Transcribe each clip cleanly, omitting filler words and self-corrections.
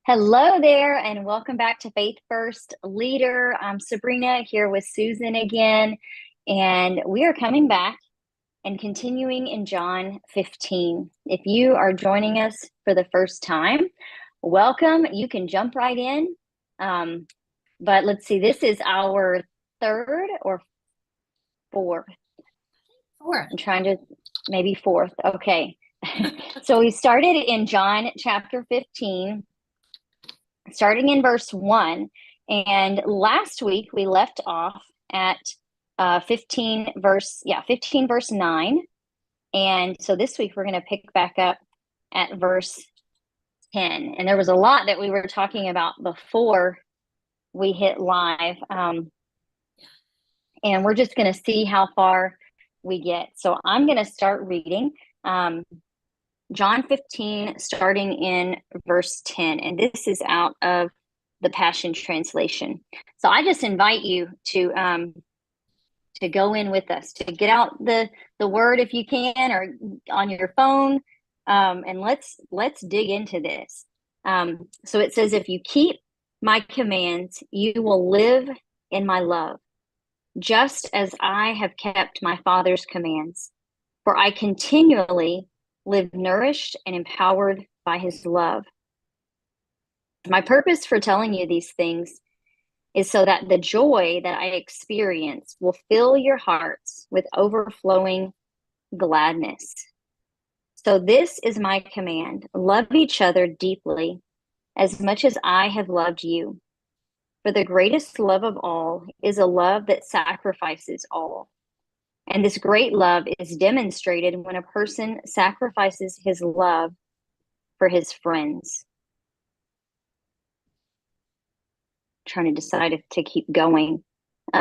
Hello there, and welcome back to Faith First Leader. I'm Sabrina here with Susan again, and we are coming back and continuing in John 15. If you are joining us for the first time, welcome. You can jump right in. But let's see, this is our third or fourth. Fourth. I'm trying to, maybe fourth. Okay. So we started in John chapter 15, starting in verse 1. And last week we left off at 15 verse 9. And so this week we're going to pick back up at verse 10. And there was a lot that we were talking about before we hit live. And we're just going to see how far we get. So I'm going to start reading John 15, starting in verse 10. And this is out of the Passion Translation. So I just invite you to go in with us, to get out the word if you can, or on your phone, and let's dig into this. So it says, if you keep my commands, you will live in my love, just as I have kept my Father's commands. For I continually live nourished and empowered by his love. My purpose for telling you these things is so that the joy that I experience will fill your hearts with overflowing gladness. So this is my command: love each other deeply, as much as I have loved you. For the greatest love of all is a love that sacrifices all. And this great love is demonstrated when a person sacrifices his love for his friends. Trying to decide if to keep going. We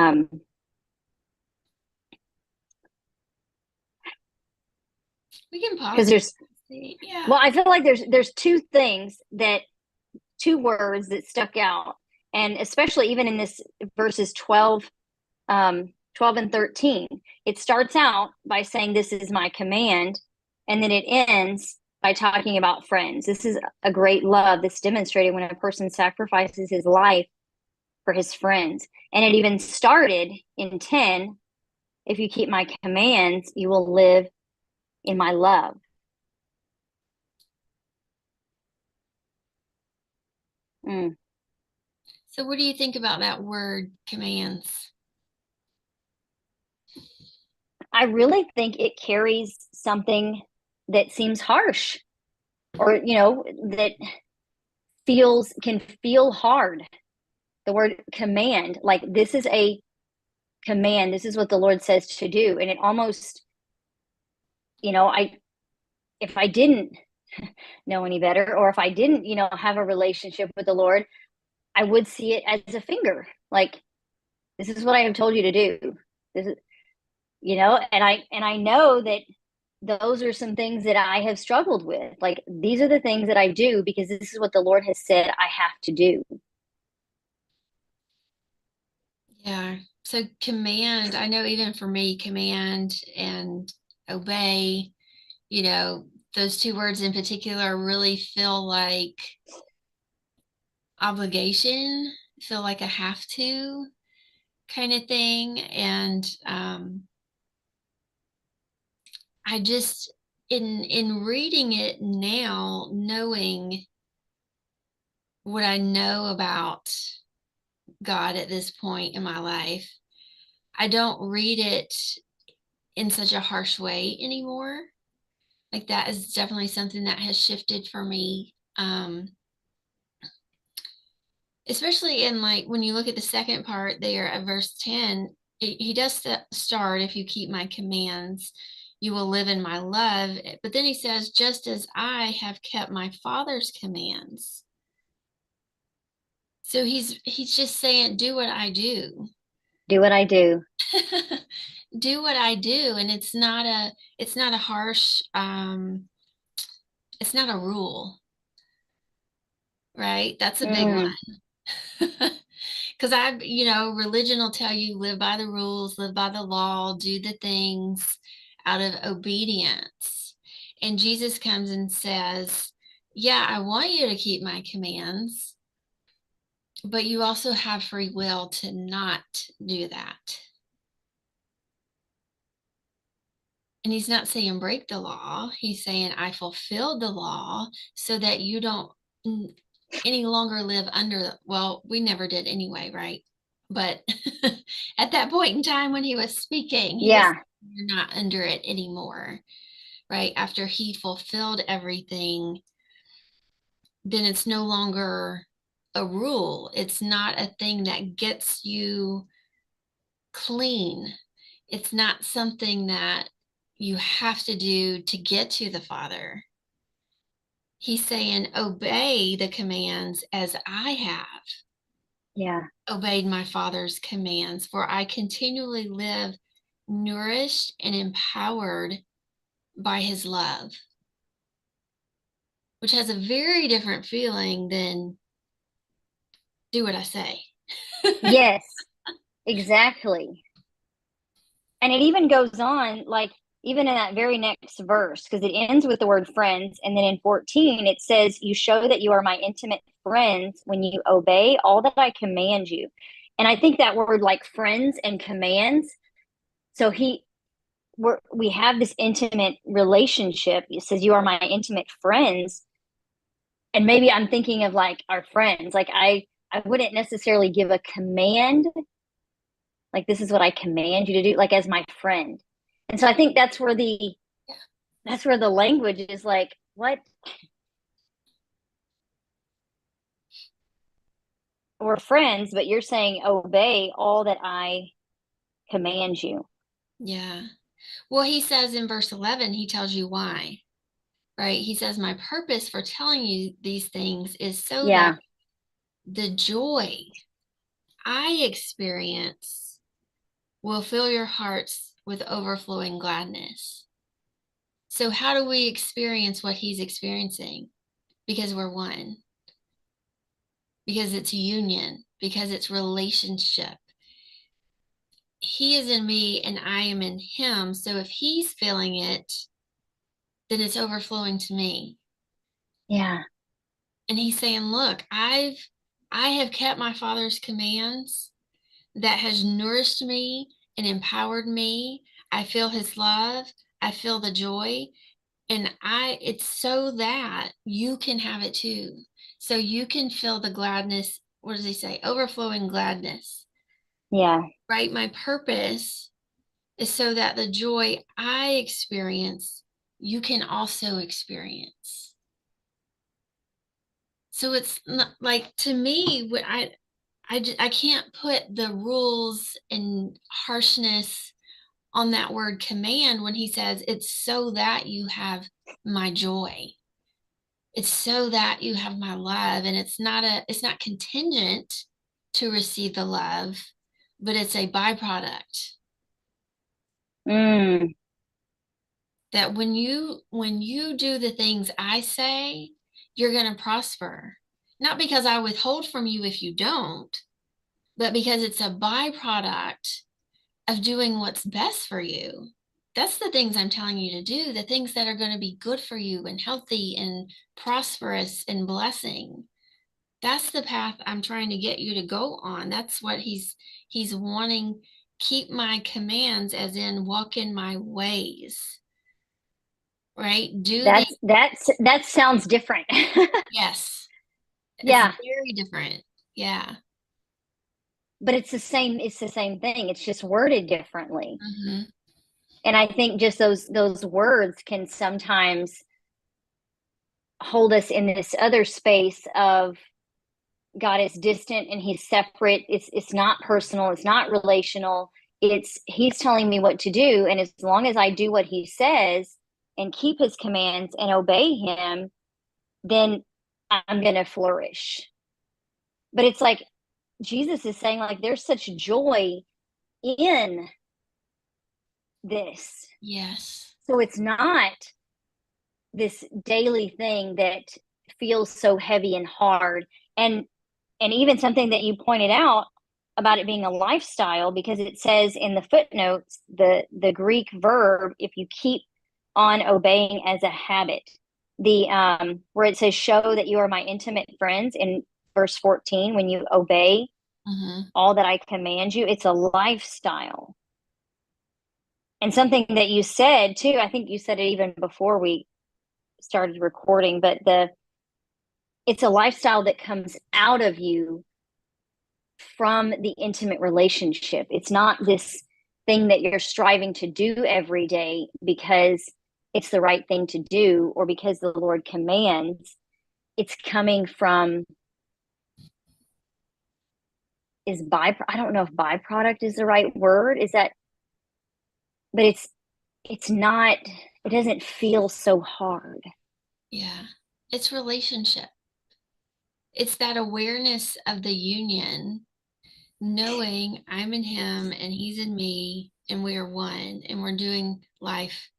can pause. Because there's, yeah. well, I feel like there's two words that stuck out, and especially even in this verses 12 and 13, it starts out by saying, this is my command, and then it ends by talking about friends. This is a great love that's demonstrated when a person sacrifices his life for his friends. And it even started in 10, if you keep my commands, you will live in my love. So what do you think about that word, commands? I really think it carries something that seems harsh, or, that can feel hard. The word command, like, this is a command. This is what the Lord says to do. And it almost, if I didn't know any better, or if I didn't, have a relationship with the Lord, I would see it as a finger. Like, this is what I have told you to do. This is, and I know that those are some things that I have struggled with. Like, these are the things that I do because this is what the Lord has said I have to do. Yeah. So command, I know even for me, command and obey, those two words in particular really feel like obligation, feel like a have to kind of thing. And I just, in reading it now, knowing what I know about God at this point in my life, I don't read it in such a harsh way anymore. Like, that is definitely something that has shifted for me. Especially in, like, when you look at the second part there at verse 10, he does start, if you keep my commands, you will live in my love. But then he says, just as I have kept my Father's commands. So he's just saying, do what I do. Do what I do. Do what I do. And it's not a harsh, it's not a rule, right? That's a big one. Because religion will tell you live by the rules, live by the law, do the things out of obedience. And Jesus comes and says, yeah, I want you to keep my commands, but you also have free will to not do that. And he's not saying break the law. He's saying I fulfilled the law so that you don't any longer live under, well, we never did anyway, right? But at that point in time when he was speaking, he was, Yeah. you're not under it anymore, right? After he fulfilled everything, then it's no longer a rule. It's not a thing that gets you clean. It's not something that you have to do to get to the Father. He's saying, obey the commands as I have Yeah. obeyed my Father's commands, for I continually live nourished and empowered by his love, which has a very different feeling than do what I say. Yes, exactly. And it even goes on, like, even in that very next verse, because it ends with the word friends. And then in 14, it says, you show that you are my intimate friends when you obey all that I command you. And I think that word, like friends and commands. So we have this intimate relationship. It says, you are my intimate friends. And maybe I'm thinking of like our friends. Like I wouldn't necessarily give a command, like this is what I command you to do, like as my friend. And so I think that's where the language is like, what? We're friends, but you're saying obey all that I command you. Yeah. Well, he says in verse 11, he tells you why, right? He says, my purpose for telling you these things is so that Yeah, the joy I experience will fill your hearts with overflowing gladness. So, how do we experience what he's experiencing? Because we're one, because it's union, because it's relationship. He is in me and I am in him. So, if he's feeling it, then it's overflowing to me. yeah, And he's saying, look, I have kept my Father's commands that has nourished me and empowered me. I feel his love. I feel the joy. And it's so that you can have it too. So you can feel the gladness. What does he say? Overflowing gladness, yeah. right? My purpose is so that the joy I experience, you can also experience. So it's not like, to me, what I can't put the rules and harshness on that word command when he says it's so that you have my joy. It's so that you have my love, and it's not contingent to receive the love, but it's a byproduct Mm, that when you do the things I say, you're going to prosper. Not because I withhold from you if you don't, but because it's a byproduct of doing what's best for you. That's the things I'm telling you to do, the things that are going to be good for you and healthy and prosperous and blessing. That's the path I'm trying to get you to go on. That's what he's wanting. Keep my commands, as in walk in my ways, right? Do the that sounds different. yes. It's Yeah, very different. Yeah. but it's the same thing. It's just worded differently. Hmm. And I think just those words can sometimes hold us in this other space of God is distant and he's separate. It's not personal, it's not relational. It's he's telling me what to do, and as long as I do what he says and keep his commands and obey him, then I'm going to flourish. But it's like Jesus is saying, like, there's such joy in this. Yes. So it's not this daily thing that feels so heavy and hard. And even something that you pointed out about it being a lifestyle, because it says in the footnotes, the Greek verb, if you keep on obeying as a habit. the where it says show that you are my intimate friends in verse 14, when you obey Mm-hmm. all that I command you, it's a lifestyle. And something that you said too, I think you said it even before we started recording, but it's a lifestyle that comes out of you from the intimate relationship. It's not this thing that you're striving to do every day because it's the right thing to do or because the Lord commands. It's coming from is by I don't know if byproduct is the right word. Is that but it's not it doesn't feel so hard. Yeah. It's relationship. It's that awareness of the union, knowing I'm in him and he's in me and we are one and we're doing life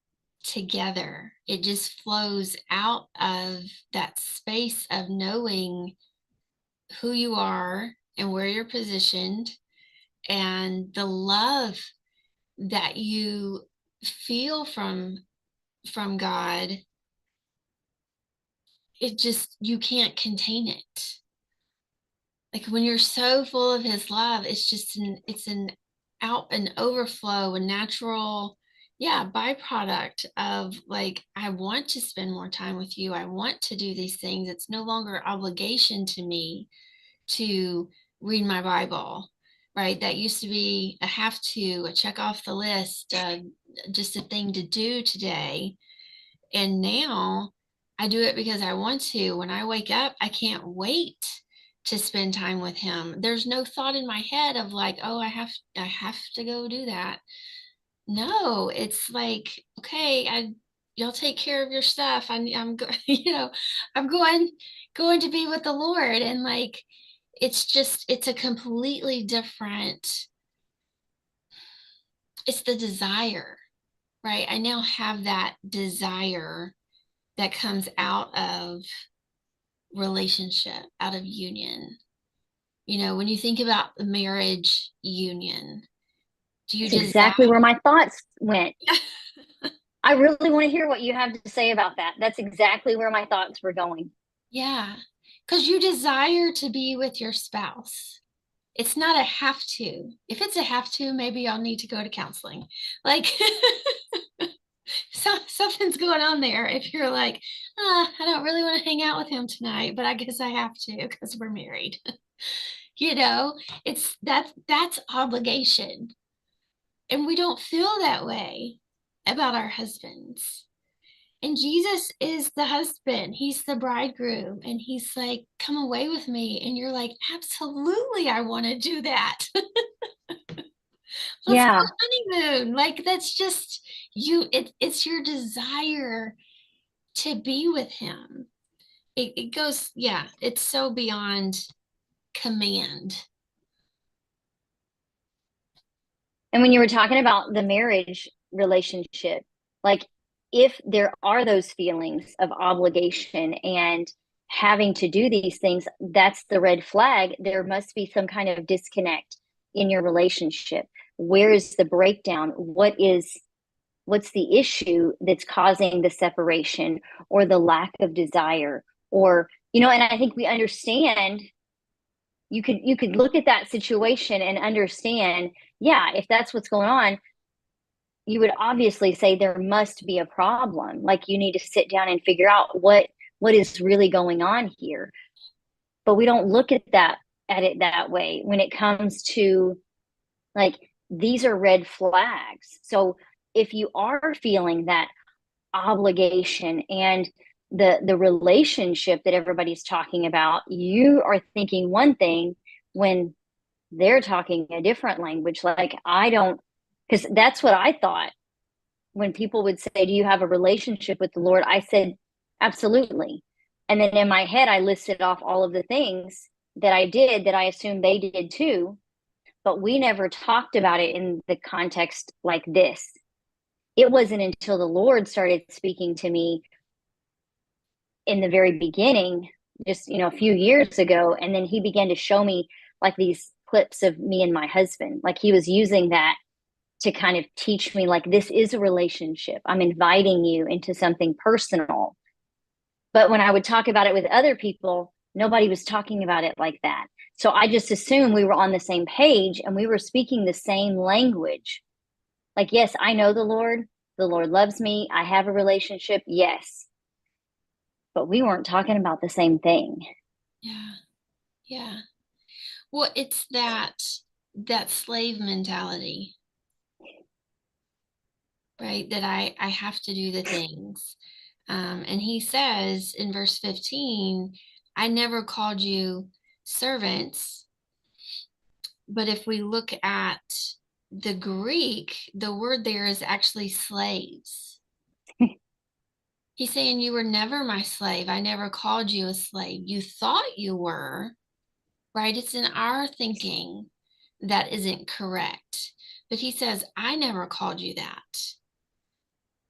together. It just flows out of that space of knowing who you are and where you're positioned and the love that you feel from God. It just, you can't contain it. Like when you're so full of his love, it's an out an overflow, a natural, yeah, byproduct of like, I want to spend more time with you. I want to do these things. It's no longer obligation to me to read my Bible, right? That used to be a have to, a check off the list, just a thing to do today. And now I do it because I want to. When I wake up, I can't wait to spend time with him. There's no thought in my head of like, oh, I have to go do that. No, it's like, okay, y'all take care of your stuff. I'm I'm going to be with the Lord. And like it's a completely different, it's the desire, right? I now have that desire that comes out of relationship, out of union. When you think about the marriage union, do you That's desire? exactly where my thoughts went. I really want to hear what you have to say about that. That's exactly where my thoughts were going. Yeah, because you desire to be with your spouse. It's not a have to. If it's a have to, maybe I'll need to go to counseling. Like, something's going on there. If you're like, I don't really want to hang out with him tonight, but I guess I have to because we're married. It's that's obligation. And we don't feel that way about our husbands. And Jesus is the husband. He's the bridegroom. And he's like, come away with me. And you're like, absolutely, I want to do that. Let's go Yeah. honeymoon. Like that's just you, it's your desire to be with him. It goes, yeah, it's so beyond command. And when you were talking about the marriage relationship, like if there are those feelings of obligation and having to do these things, that's the red flag. There must be some kind of disconnect in your relationship. Where is the breakdown? What's the issue that's causing the separation or the lack of desire? Or, and I think we understand you could look at that situation and understand, yeah, if that's what's going on, you would obviously say there must be a problem. Like you need to sit down and figure out what is really going on here. But we don't look at it that way when it comes to like these are red flags. So if you are feeling that obligation and the relationship that everybody's talking about, you are thinking one thing when they're talking a different language. Like I don't, because that's what I thought when people would say, do you have a relationship with the Lord? I said, absolutely. And then in my head, I listed off all of the things that I did that I assumed they did too. But we never talked about it in the context like this. It wasn't until the Lord started speaking to me in the very beginning, just, a few years ago. And then he began to show me like these clips of me and my husband. Like he was using that to kind of teach me like this is a relationship. I'm inviting you into something personal. But when I would talk about it with other people, nobody was talking about it like that. So I just assumed we were on the same page and we were speaking the same language. Like, yes, I know the Lord. The Lord loves me. I have a relationship. Yes. But we weren't talking about the same thing. Yeah. Yeah. Well, it's that slave mentality, right? That I have to do the things. And he says in verse 15, I never called you servants, but if we look at the Greek, the word there is actually slaves. He's saying you were never my slave. I never called you a slave. You thought you were, right? It's in our thinking that isn't correct. But he says, I never called you that.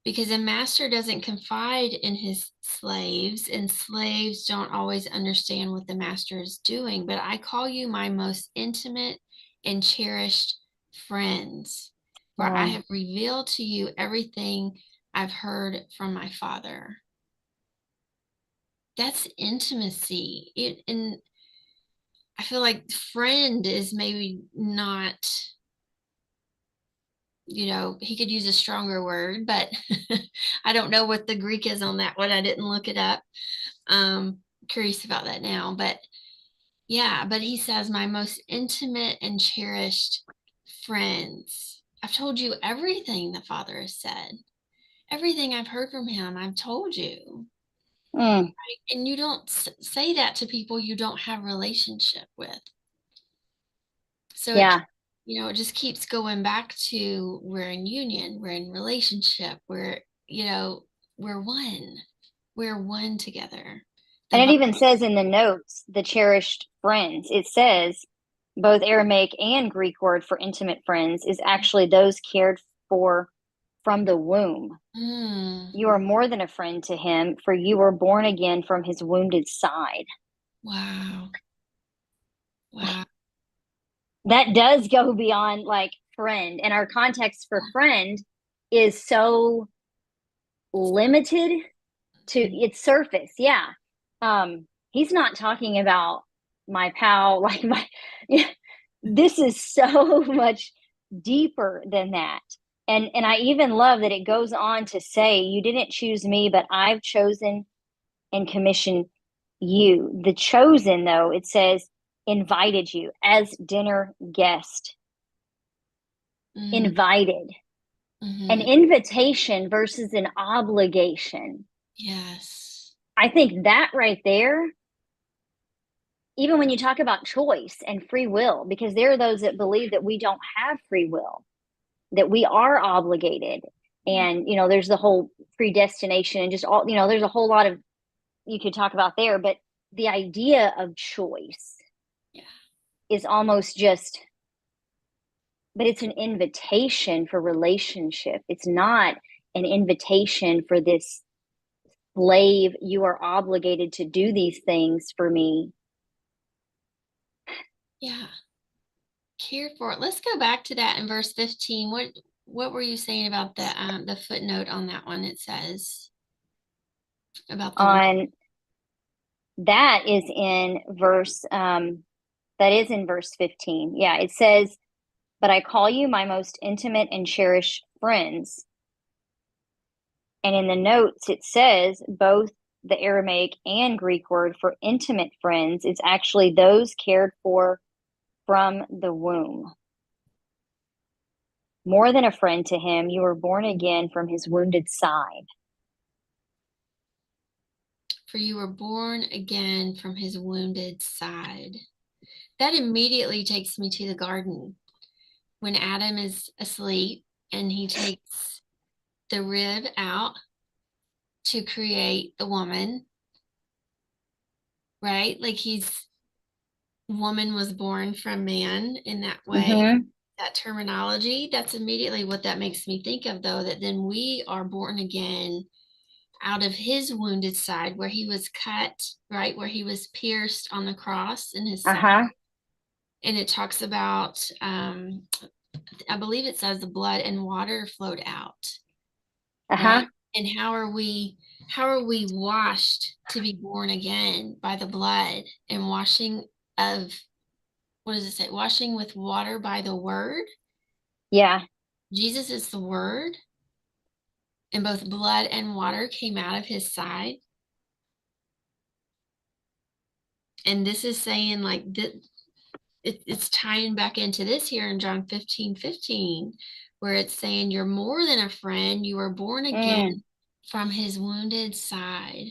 Because a master doesn't confide in his slaves, and slaves don't always understand what the master is doing. But I call you my most intimate and cherished friends, for I Wow. have revealed to you everything I've heard from my Father. That's intimacy. And I feel like friend is maybe not, he could use a stronger word, but I don't know what the Greek is on that one. I didn't look it up. Curious about that now. But yeah, but he says, my most intimate and cherished friends. I've told you everything the Father has said. Everything I've heard from him, I've told you. Mm, And you don't say that to people you don't have relationship with. So yeah. it just keeps going back to we're in union, we're in relationship, we're one. We're one together. The And it vi- even says in the notes, the cherished friends, it says both Aramaic and Greek word for intimate friends is actually those cared for from the womb. Mm, You are more than a friend to him, for you were born again from his wounded side. wow. Wow. That does go beyond like friend. And our context for friend is so limited to its surface. Yeah. He's not talking about my pal, like my, yeah, this is so much deeper than that. And I even love that it goes on to say, you didn't choose me, but I've chosen and commissioned you. The chosen, though, it says, invited you as dinner guest, Mm, invited. An mhm. invitation versus an obligation. Yes. I think that right there, even when you talk about choice and free will, because there are those that believe that we don't have free will, that we are obligated. Yeah. And, there's the whole predestination and just all, there's a whole lot of you could talk about there, but the idea of choice Yeah. is almost just, but it's an invitation for relationship. It's not an invitation for this slave, you are obligated to do these things for me. Yeah. Care for it. Let's go back to that in verse 15. What were you saying about the footnote on that one? It says about the womb. On that is in verse that is in verse 15. Yeah, it says, but I call you my most intimate and cherished friends. And in the notes, it says both the Aramaic and Greek word for intimate friends is actually those cared for from the womb. More than a friend to him, you were born again from his wounded side. For you were born again from his wounded side. That immediately takes me to the garden when Adam is asleep and he takes the rib out to create the woman, right? Like woman was born from man in that way. Mm-hmm. That terminology, that's immediately what that makes me think of, though, that then we are born again out of his wounded side where he was cut, right? Where he was pierced on the cross in his side. Uh-huh. And it talks about, I believe it says the blood and water flowed out, Uh-huh. right? And How are we washed to be born again by the blood and washing of, what does it say? Washing with water by the word. Yeah. Jesus is the word, and both blood and water came out of his side. And this is saying like it's tying back into this here in John 15:15, where it's saying you're more than a friend, you were born Mm. again from his wounded side.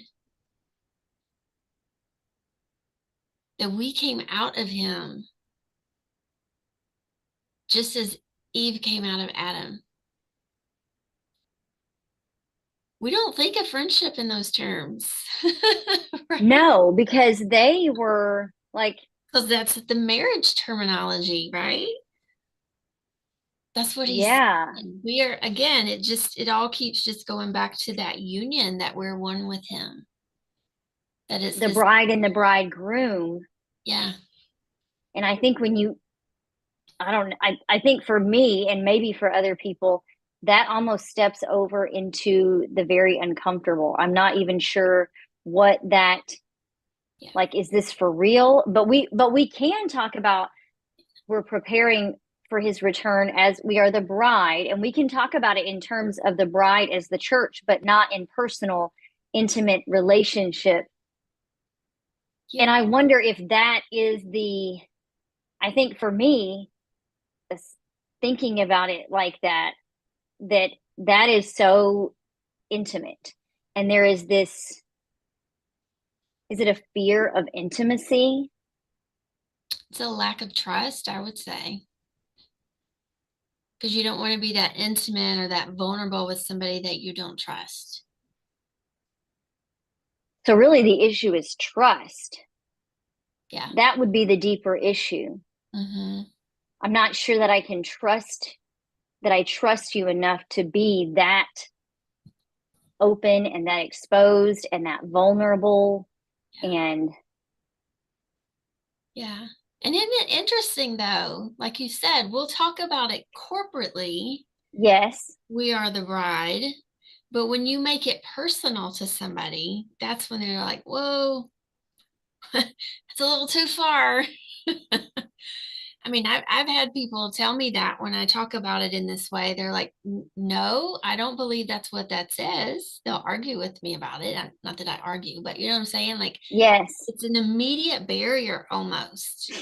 That we came out of him just as Eve came out of Adam. We don't think of friendship in those terms, right? No, because they were like, Because that's the marriage terminology, right? That's what he's yeah, saying. We are, again, it all keeps just going back to that union that we're one with him. That it's the this, bride and the bridegroom. yeah, And I think when you, I don't, I think for me and maybe for other people, that almost steps over into the very uncomfortable. I'm not even sure what that, yeah, like, is this for real? But we can talk about, we're preparing for his return as we are the bride, and we can talk about it in terms of the bride as the church, but not in personal, intimate relationship. And yeah. I wonder if that is the, I think for me, thinking about it like that, that is so intimate. And there is this, is it a fear of intimacy? It's a lack of trust, I would say, because you don't want to be that intimate or that vulnerable with somebody that you don't trust. So really the issue is trust. Yeah. That would be the deeper issue. Mm-hmm. I'm not sure that I can trust, that I trust you enough to be that open and that exposed and that vulnerable. And Yeah. And isn't it interesting though? Like you said, we'll talk about it corporately. yes, We are the bride. But when you make it personal to somebody, that's when they're like, whoa, it's a little too far. I mean, I've had people tell me that when I talk about it in this way, they're like, no, I don't believe that's what that says. They'll argue with me about it. Not that I argue, but you know what I'm saying? Like, yes, it's an immediate barrier almost.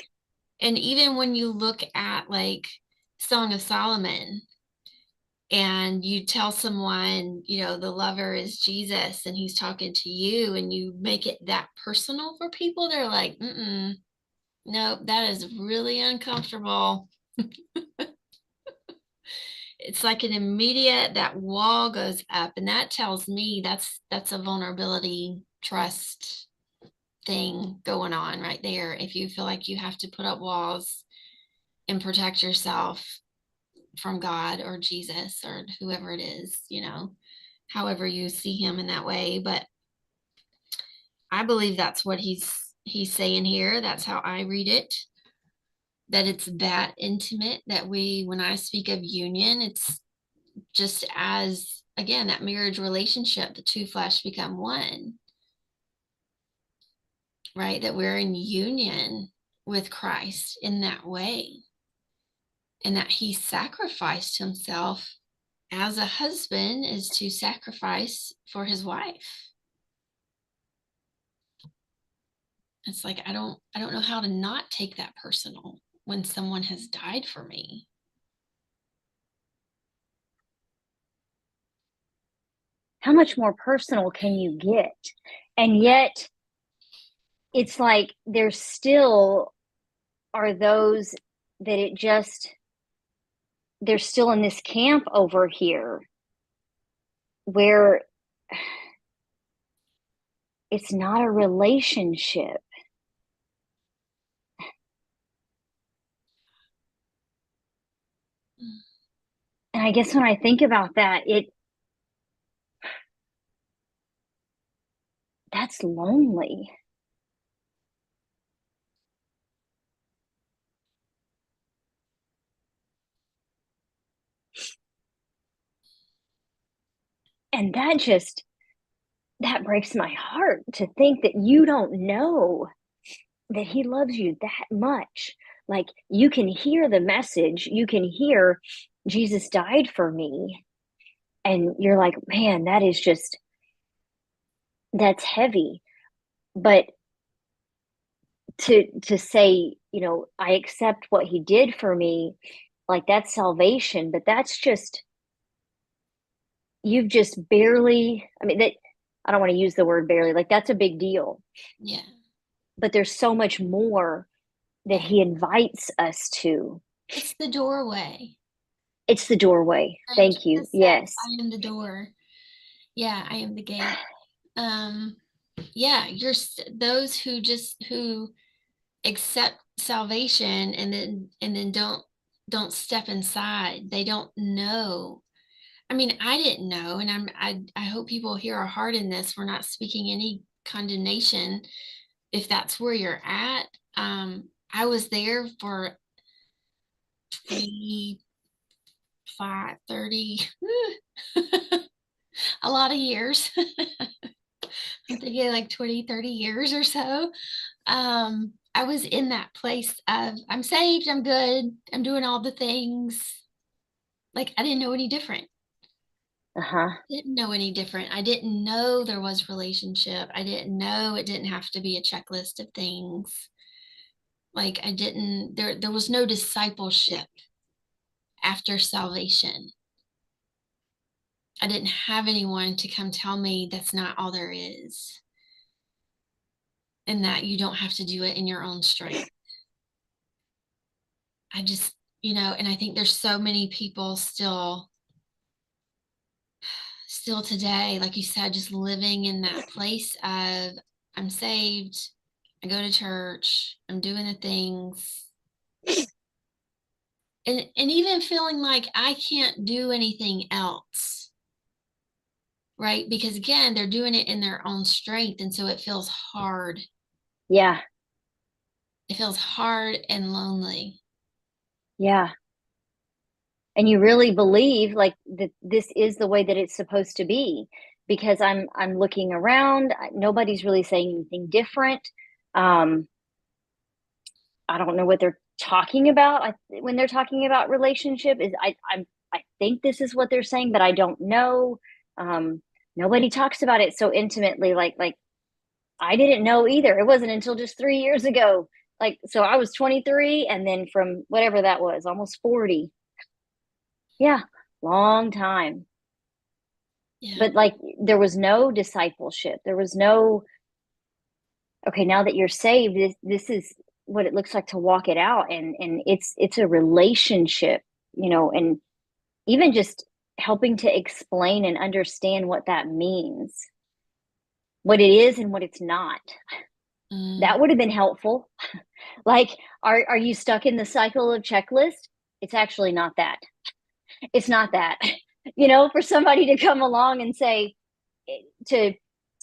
And even when you look at like Song of Solomon, and you tell someone, the lover is Jesus and he's talking to you, and you make it that personal for people, they're like, no, that is really uncomfortable. It's like an immediate, that wall goes up, and that tells me that's a vulnerability trust thing going on right there. If you feel like you have to put up walls and protect yourself from God or Jesus or whoever it is, however you see him in that way. But I believe that's what he's saying here. That's how I read it. That it's that intimate, that when I speak of union, it's just as, again, that marriage relationship, the two flesh become one, right? That we're in union with Christ in that way, and that he sacrificed himself as a husband is to sacrifice for his wife. It's like I don't know how to not take that personal when someone has died for me. how much more personal can you get? And yet it's like there still are those that it just, they're still in this camp over here where it's not a relationship. And I guess when I think about that, that's lonely. And that just, that breaks my heart to think that you don't know that he loves you that much. Like, you can hear the message, you can hear Jesus died for me. And you're like, man, that is just, that's heavy. But to say, I accept what he did for me, like that's salvation, but that's just, you've just barely, I mean, that, I don't want to use the word barely, like that's a big deal. Yeah. But there's so much more that Yeah. he invites us to. It's the doorway. It's the doorway. Right? Thank you. Jesus said, Yes. I am the door. Yeah, I am the gate. Um, yeah, those who accept salvation and then don't step inside. They don't know. I mean, I didn't know, and I hope people hear our heart in this. We're not speaking any condemnation if that's where you're at. I was there for 25, 30, a lot of years. I'm thinking like 20, 30 years or so. I was in that place of I'm saved, I'm good, I'm doing all the things. Like I didn't know any different. Uh-huh. Didn't know any different. I didn't know there was relationship. I didn't know it didn't have to be a checklist of things. Like I didn't there was no discipleship after salvation. I didn't have anyone to come tell me that's not all there is and that you don't have to do it in your own strength. I just, and I think there's so many people still today, like you said, just living in that place of I'm saved, I go to church, I'm doing the things, and even feeling like I can't do anything else, right? Because again, they're doing it in their own strength, and so it feels hard. Yeah. It feels hard and lonely. Yeah. And you really believe like that this is the way that it's supposed to be, because I'm looking around, nobody's really saying anything different. um I don't know what they're talking about. When they're talking about relationship, is I think this is what they're saying, but I don't know. Nobody talks about it so intimately. Like I didn't know either. It wasn't until just 3 years ago. Like, so I was 23, and then from whatever that was, almost 40. Yeah, long time. Yeah. But like, there was no discipleship. There was no, okay, now that you're saved, this is what it looks like to walk it out. And it's a relationship, and even just helping to explain and understand what that means, what it is and what it's not. Mm, That would have been helpful. Like, are you stuck in the cycle of checklist? It's actually not that. It's not that. For somebody to come along and say, to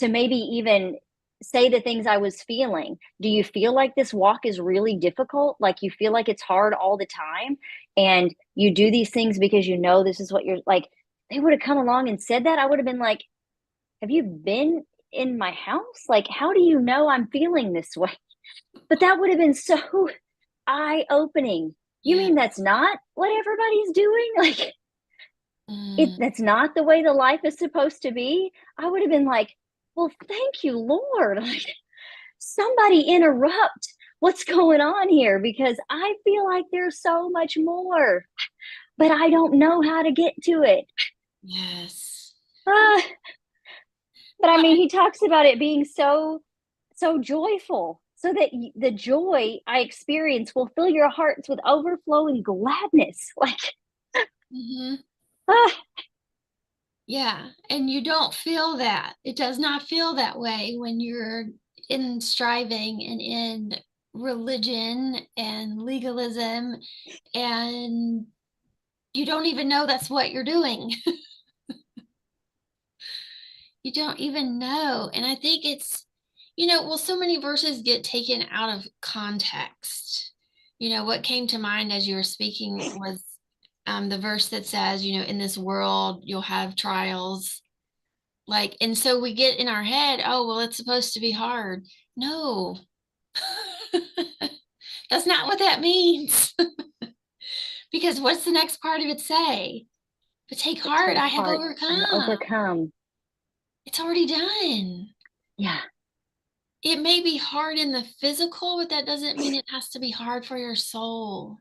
maybe even say the things I was feeling. Do you feel like this walk is really difficult? Like, you feel like it's hard all the time, and you do these things because this is what you're like. They would have come along and said that. I would have been like, have you been in my house? Like, how do you know I'm feeling this way? But that would have been so eye opening. You yeah. mean that's not what everybody's doing? Like, Mm, that's not the way the life is supposed to be. I would have been like, well, thank you, Lord. Like, somebody interrupt what's going on here, because I feel like there's so much more, but I don't know how to get to it. yes. Ah, but I Well, mean, he talks about it being so joyful, so that the joy I experience will fill your hearts with overflowing gladness. Like, mhm. ah, Yeah, and you don't feel that. It does not feel that way when you're in striving and in religion and legalism, and you don't even know that's what you're doing. You don't even know. And I think well, so many verses get taken out of context. What came to mind as you were speaking was the verse that says, in this world you'll have trials. Like, and so we get in our head, oh, well, it's supposed to be hard. No, that's not what that means. Because what's the next part of it say? But take heart, Take I have heart, I have overcome. overcome. It's already done. Yeah. It may be hard in the physical, but that doesn't mean it has to be hard for your soul.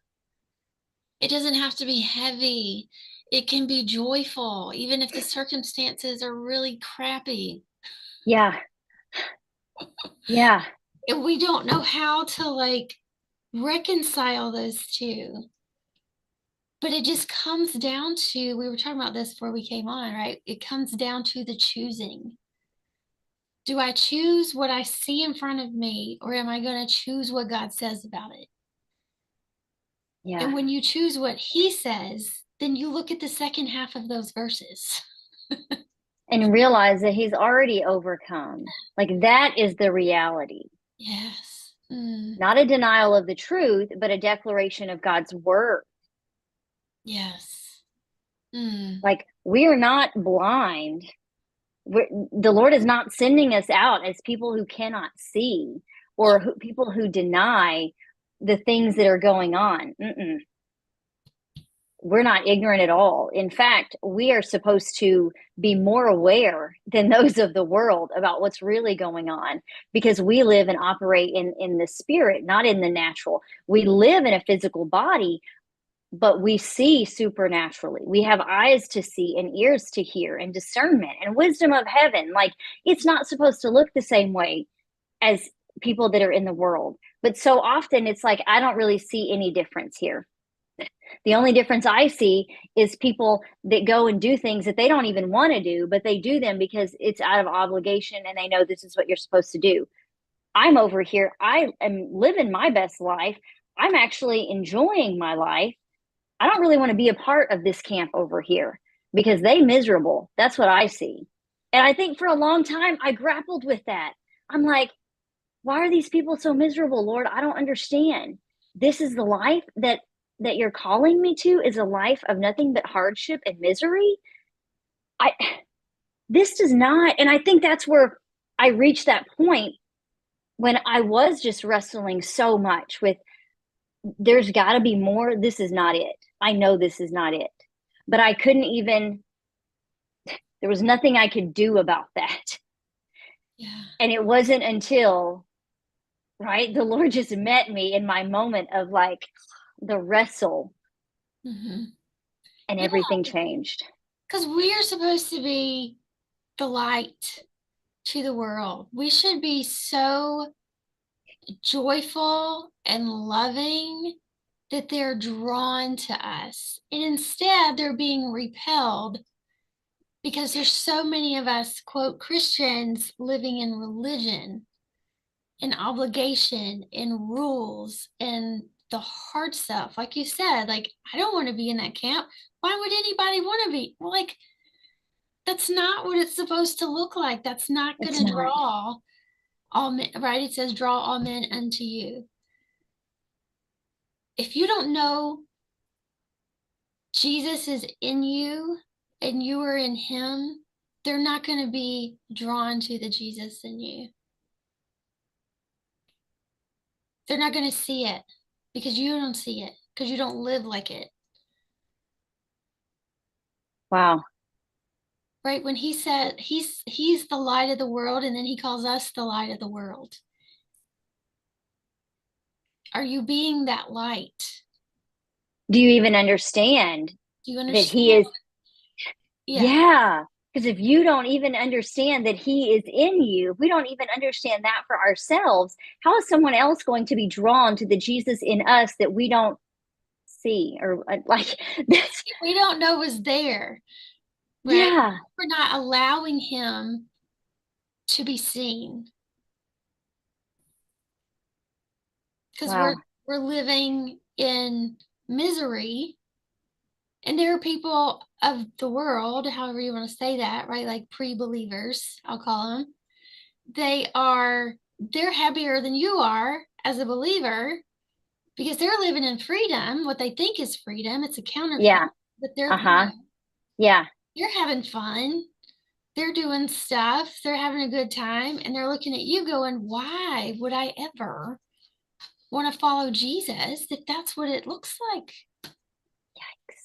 It doesn't have to be heavy. It can be joyful, even if the circumstances are really crappy. Yeah. Yeah. And we don't know how to like reconcile those two. But it just comes down to, we were talking about this before we came on, right? It comes down to the choosing. Do I choose what I see in front of me, or am I going to choose what God says about it? Yeah. And when you choose what He says, then you look at the second half of those verses. And realize that he's already overcome. Like that is the reality. Yes. Mm. Not a denial of the truth, but a declaration of God's word. Yes. Mm. Like we are not blind. The Lord is not sending us out as people who cannot see or people who deny the things that are going on. We're not ignorant at all. In fact, we are supposed to be more aware than those of the world about what's really going on because we live and operate in the spirit, not in the natural. We live in a physical body, but we see supernaturally. We have eyes to see and ears to hear and discernment and wisdom of heaven. Like it's not supposed to look the same way as people that are in the world. But so often it's like, I don't really see any difference here. The only difference I see is people that go and do things that they don't even want to do, but they do them because it's out of obligation and they know this is what you're supposed to do. I'm over here. I am living my best life. I'm actually enjoying my life. I don't really want to be a part of this camp over here because they miserable. That's what I see. And I think for a long time I grappled with that. I'm like, why are these people so miserable, Lord? I don't understand. This is the life that you're calling me to is a life of nothing but hardship and misery. I this does not, and I think that's where I reached that point when I was just wrestling so much with there's got to be more. This is not it. I know this is not it. But I couldn't even, there was nothing I could do about that. Yeah. And it wasn't until, right, the Lord just met me in my moment of like the wrestle Mm-hmm. and Yeah. everything changed. Because we are supposed to be the light to the world. We should be so joyful and loving that they're drawn to us. And instead, they're being repelled because there's so many of us, quote, Christians living in religion and obligation and rules and the hard stuff. Like you said, like, I don't want to be in that camp. Why would anybody want to be? Well, like, that's not what it's supposed to look like. That's not going It's to not. draw all men, right? It says, draw all men unto you. If you don't know Jesus is in you and you are in him, they're not going to be drawn to the Jesus in you. They're not going to see it because you don't see it, because you don't live like it. Wow. Right? When he said he's the light of the world, and then he calls us the light of the world. Are you being that light? Do you even understand Do you that he understand? is? Yeah. Yeah. Because if you don't even understand that he is in you, if we don't even understand that for ourselves, how is someone else going to be drawn to the Jesus in us that we don't see or like this? We don't know is there, right? Yeah. We're not allowing him to be seen because we're Wow. we're living in misery. And there are people of the world, however you want to say that, right? Like pre-believers, I'll call them. They're happier than you are as a believer because they're living in freedom, what they think is freedom. It's a counterfeit, Yeah. but they're, you Uh-huh. know, Yeah. they're having fun. They're doing stuff, they're having a good time, and they're looking at you going, why would I ever want to follow Jesus if that's what it looks like? Yikes.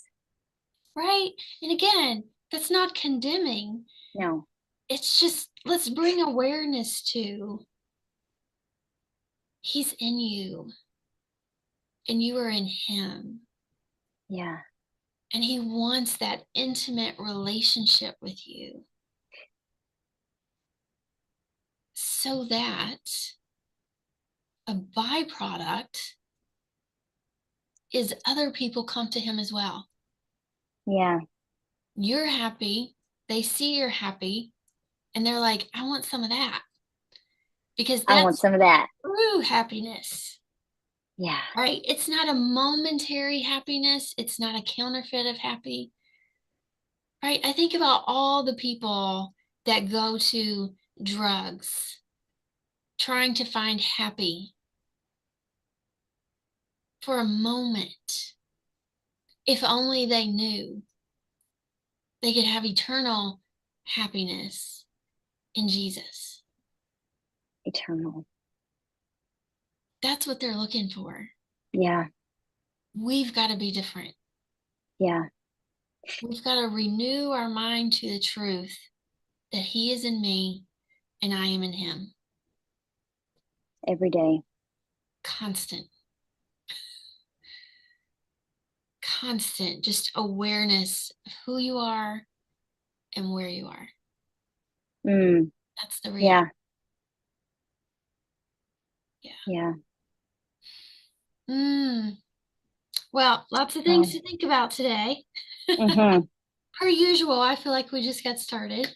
Right? And again, that's not condemning. No. It's just let's bring awareness to He's in you and you are in Him. Yeah. And He wants that intimate relationship with you so that a byproduct is other people come to Him as well. Yeah. You're happy, they see you're happy, and they're like, I want some of that because I want that's some of that. true happiness. Yeah. Right? It's not a momentary happiness. It's not a counterfeit of happy. Right? I think about all the people that go to drugs trying to find happy for a moment. If only they knew they could have eternal happiness in Jesus. Eternal. That's what they're looking for. Yeah. We've got to be different. Yeah. We've got to renew our mind to the truth that He is in me and I am in Him. Every day. Constant, just awareness of who you are and where you are. Mm. That's the reality. Yeah. Yeah. Yeah. Mm. Well, lots of things Well. to think about today. Mm-hmm. Per usual, I feel like we just got started.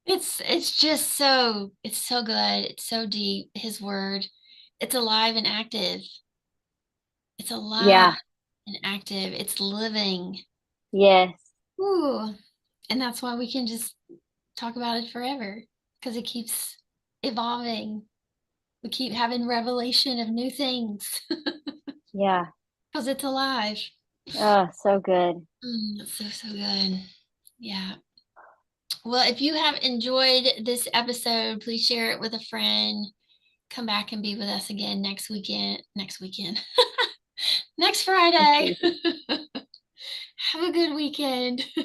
It's just it's so good. It's so deep. His word, it's alive and active. It's alive Yeah. and active. It's living. Yes. Ooh. And that's why we can just talk about it forever because it keeps evolving. We keep having revelation of new things Yeah. because it's alive. Oh, so good. It's so good. Yeah. Well, if you have enjoyed this episode, please share it with a friend. Come back and be with us again next weekend, next Next Friday. week. Have a good weekend.